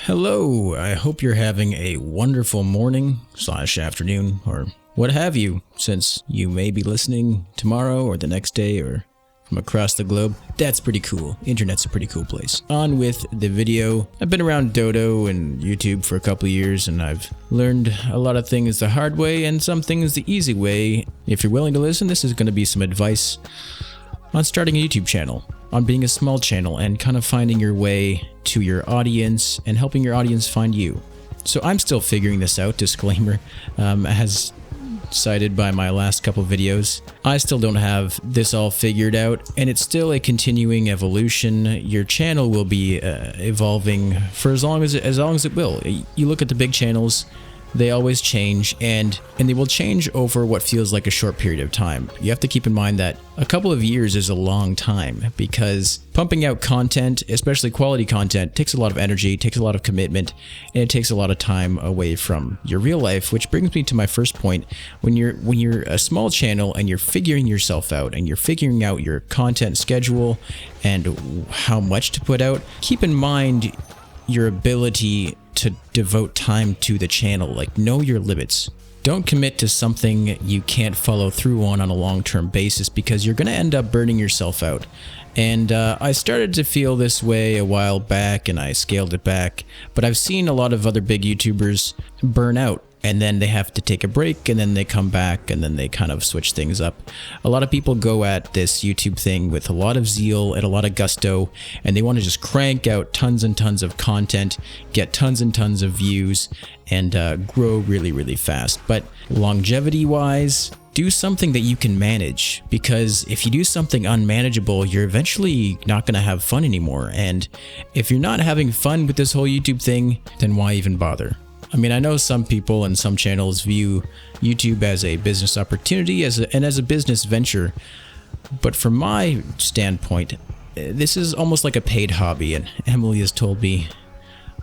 Hello, I hope you're having a wonderful morning / afternoon or what have you, since you may be listening tomorrow or the next day or from across the globe. That's pretty cool. Internet's a pretty cool place. On with the video. I've been around Dodo and YouTube for a couple of years, and I've learned a lot of things the hard way and some things the easy way. If you're willing to listen, this is going to be some advice on starting a YouTube channel, on being a small channel and kind of finding your way to your audience and helping your audience find you. So I'm still figuring this out, disclaimer, as cited by my last couple videos. I still don't have this all figured out, and it's still a continuing evolution. Your channel will be evolving for as long as it will. You look at the big channels, they always change, and they will change over what feels like a short period of time. You have to keep in mind that a couple of years is a long time, because pumping out content, especially quality content, takes a lot of energy, takes a lot of commitment, and it takes a lot of time away from your real life, which brings me to my first point. When you're a small channel and you're figuring yourself out and you're figuring out your content schedule and how much to put out, keep in mind your ability to devote time to the channel. Like, know your limits. Don't commit to something you can't follow through on a long-term basis, because you're going to end up burning yourself out. And I started to feel this way a while back, and I scaled it back, but I've seen a lot of other big YouTubers burn out, and then they have to take a break, and then they come back, and then they kind of switch things up. A lot of people go at this YouTube thing with a lot of zeal and a lot of gusto, and they want to just crank out tons and tons of content, get tons and tons of views, and grow really, really fast. But longevity-wise, do something that you can manage, because if you do something unmanageable, you're eventually not going to have fun anymore. And if you're not having fun with this whole YouTube thing, then why even bother? I mean, I know some people and some channels view YouTube as a business opportunity and as a business venture, but from my standpoint, this is almost like a paid hobby. And Emily has told me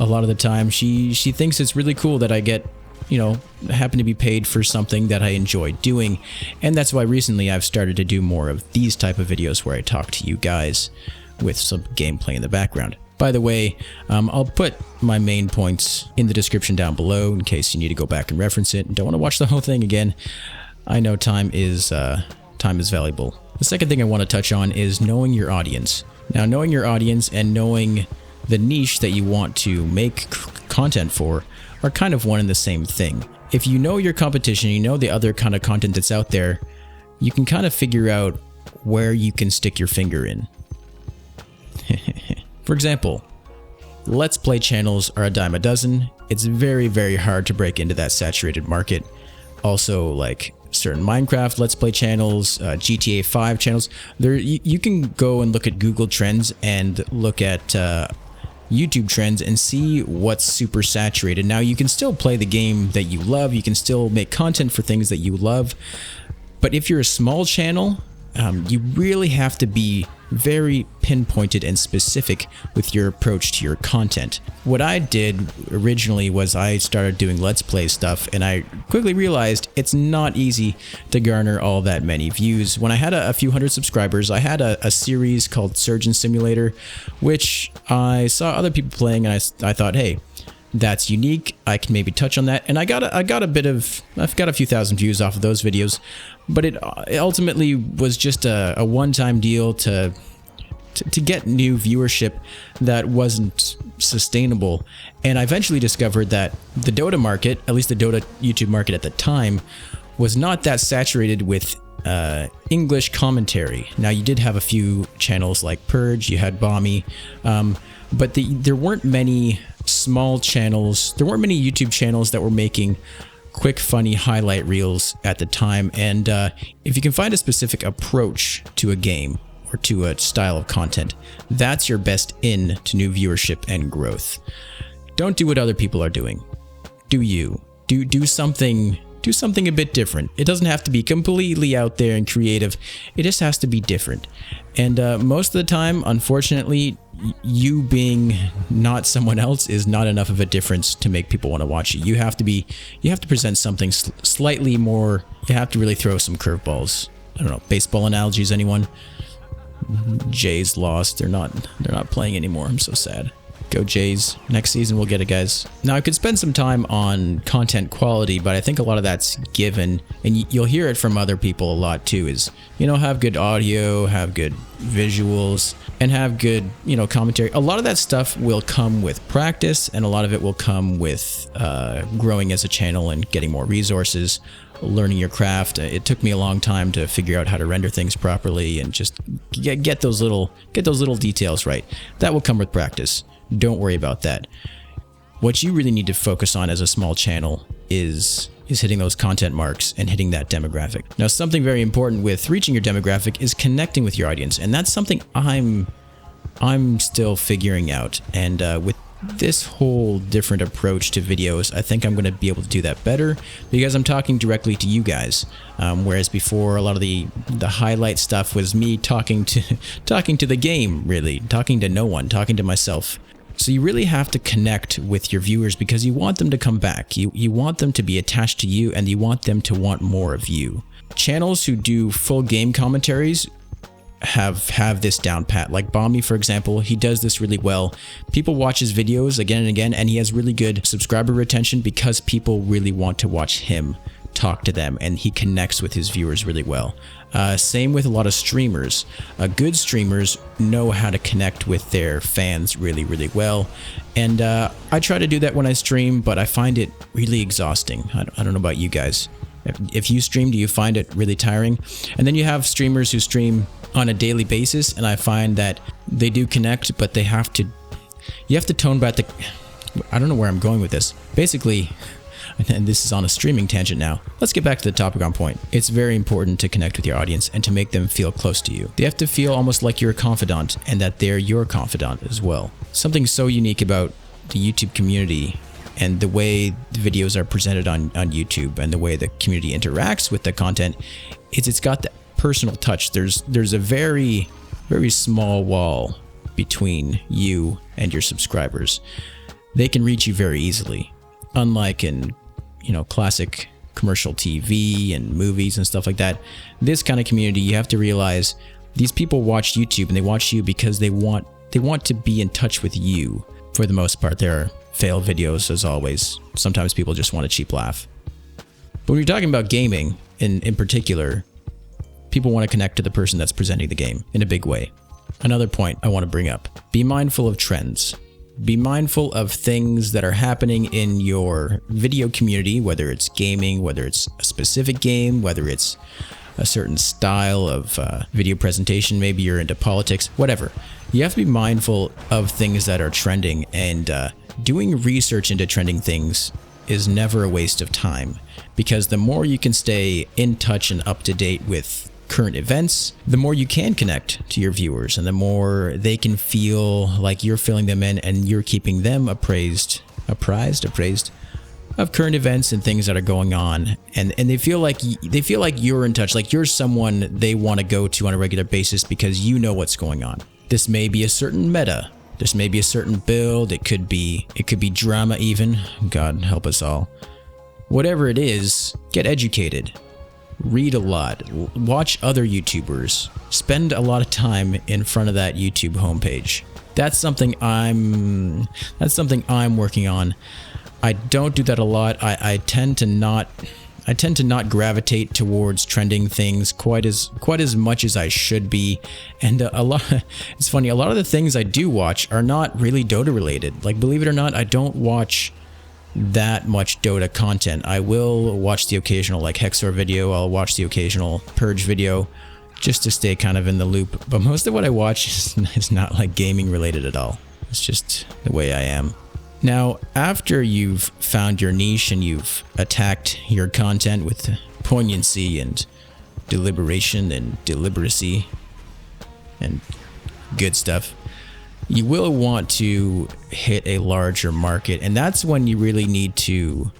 a lot of the time she thinks it's really cool that I get, happen to be paid for something that I enjoy doing. And that's why recently I've started to do more of these type of videos where I talk to you guys with some gameplay in the background. By the way, I'll put my main points in the description down below in case you need to go back and reference it and don't want to watch the whole thing again. I know time is valuable. The second thing I want to touch on is knowing your audience. Now, knowing your audience and knowing the niche that you want to make content for are kind of one and the same thing. If you know your competition, you know the other kind of content that's out there, you can kind of figure out where you can stick your finger in. For example, Let's Play channels are a dime a dozen. It's very, very hard to break into that saturated market. Also, like certain Minecraft Let's Play channels, GTA 5 channels, you can go and look at Google Trends and look at YouTube Trends and see what's super saturated. Now, you can still play the game that you love, you can still make content for things that you love, but if you're a small channel, you really have to be very pinpointed and specific with your approach to your content. What I did originally was I started doing Let's Play stuff, and I quickly realized it's not easy to garner all that many views. When I had a few hundred subscribers, I had a series called Surgeon Simulator, which I saw other people playing, and I thought, hey, that's unique, I can maybe touch on that. And I've got a few thousand views off of those videos, but it ultimately was just a one-time deal to get new viewership that wasn't sustainable. And I eventually discovered that the Dota market, at least the Dota YouTube market at the time, was not that saturated with English commentary. Now, you did have a few channels like Purge, you had Bommy, but there weren't many small channels, there weren't many YouTube channels that were making quick, funny highlight reels at the time. And if you can find a specific approach to a game or to a style of content, that's your best in to new viewership and growth. Don't do what other people are doing. Do you. Do something a bit different. It doesn't have to be completely out there and creative. It just has to be different. And most of the time, unfortunately, you being not someone else is not enough of a difference to make people want to watch you. You have to present something slightly more. You have to really throw some curveballs. I don't know, baseball analogies, anyone? Jays lost. They're not playing anymore. I'm so sad. Go Jays. Next season we'll get it, guys. Now I could spend some time on content quality, but I think a lot of that's given, and you'll hear it from other people a lot too, is, have good audio, have good visuals, and have good, commentary. A lot of that stuff will come with practice, and a lot of it will come with growing as a channel and getting more resources, learning your craft. It took me a long time to figure out how to render things properly and just get those little details right. That will come with practice. Don't worry about that. What you really need to focus on as a small channel is hitting those content marks and hitting that demographic. Now, something very important with reaching your demographic is connecting with your audience, and that's something I'm still figuring out. And with this whole different approach to videos, I think I'm going to be able to do that better because I'm talking directly to you guys. Whereas before, a lot of the highlight stuff was me talking to the game, really, talking to no one, talking to myself. So you really have to connect with your viewers because you want them to come back. You want them to be attached to you, and you want them to want more of you. Channels who do full game commentaries have this down pat. Like Bombi, for example, he does this really well. People watch his videos again and again, and he has really good subscriber retention because people really want to watch him talk to them, and he connects with his viewers really well. Same with a lot of streamers. Good streamers know how to connect with their fans really, really well. And I try to do that when I stream, but I find it really exhausting. I don't know about you guys. If you stream, do you find it really tiring? And then you have streamers who stream on a daily basis, and I find that they do connect, but you have to tone back I don't know where I'm going with this. Basically, and this is on a streaming tangent now. Let's get back to the topic on point. It's very important to connect with your audience and to make them feel close to you. They have to feel almost like you're a confidant and that they're your confidant as well. Something so unique about the YouTube community and the way the videos are presented on YouTube and the way the community interacts with the content is it's got that personal touch. There's a very, very small wall between you and your subscribers. They can reach you very easily. Unlike in classic commercial TV and movies and stuff like that, this kind of community, you have to realize these people watch YouTube, and they watch you because they want to be in touch with you. For the most part, there are fail videos as always. Sometimes people just want a cheap laugh. But when you're talking about gaming in particular, people want to connect to the person that's presenting the game in a big way. Another point I want to bring up: be mindful of trends. Be mindful of things that are happening in your video community, whether it's gaming, whether it's a specific game, whether it's a certain style of video presentation, maybe you're into politics, whatever. You have to be mindful of things that are trending, and doing research into trending things is never a waste of time, because the more you can stay in touch and up to date with current events, the more you can connect to your viewers, and the more they can feel like you're filling them in and you're keeping them appraised of current events and things that are going on, and they feel like you're in touch, like you're someone they want to go to on a regular basis because you know what's going on. This may be a certain meta, this may be a certain build, it could be drama even, God help us all. Whatever it is, get educated. Read a lot, watch other YouTubers, spend a lot of time in front of that YouTube homepage. That's something I'm working on. I don't do that a lot. I tend to not gravitate towards trending things quite as much as I should be. And it's funny, a lot of the things I do watch are not really Dota related. Like, believe it or not, I don't watch that much Dota content. I will watch the occasional Hexor video, I'll watch the occasional Purge video just to stay kind of in the loop, but most of what I watch is not gaming related at all. It's just the way I am. Now, after you've found your niche and you've attacked your content with poignancy and deliberation and deliberacy and good stuff, you will want to hit a larger market, and that's when you really need to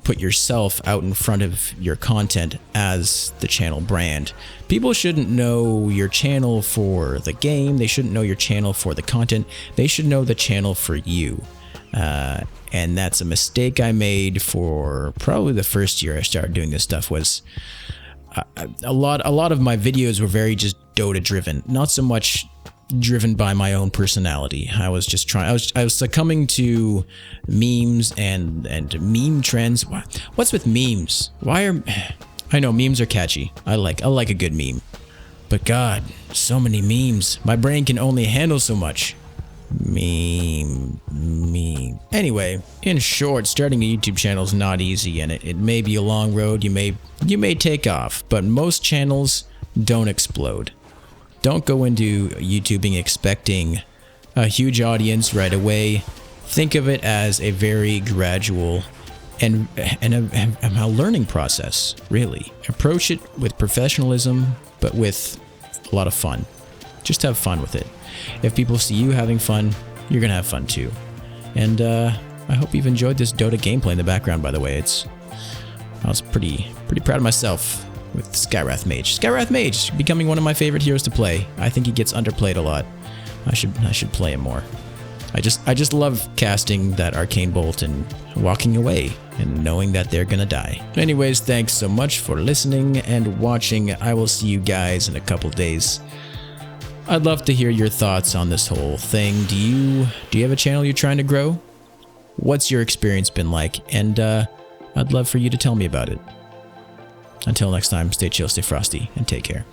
put yourself out in front of your content as the channel brand. People shouldn't know your channel for the game, they shouldn't know your channel for the content, they should know the channel for you. And that's a mistake I made for probably the first year I started doing this stuff. Was a lot of my videos were very just Dota driven, not so much driven by my own personality. I was just trying. I was succumbing to memes and meme trends. What's with memes? Why are I know memes are catchy. I like a good meme. But God, so many memes. My brain can only handle so much. Meme. Anyway, in short, starting a YouTube channel is not easy, and it may be a long road. You may take off, but most channels don't explode. Don't go into YouTubing expecting a huge audience right away. Think of it as a very gradual and a learning process, really. Approach it with professionalism, but with a lot of fun. Just have fun with it. If people see you having fun, you're gonna have fun too. And I hope you've enjoyed this Dota gameplay in the background, by the way. I was pretty proud of myself with Skywrath Mage. Skywrath Mage becoming one of my favorite heroes to play. I think he gets underplayed a lot. I should play him more. I just love casting that Arcane Bolt and walking away and knowing that they're gonna die. Anyways, thanks so much for listening and watching. I will see you guys in a couple days. I'd love to hear your thoughts on this whole thing. Do you have a channel you're trying to grow? What's your experience been like? And I'd love for you to tell me about it. Until next time, stay chill, stay frosty, and take care.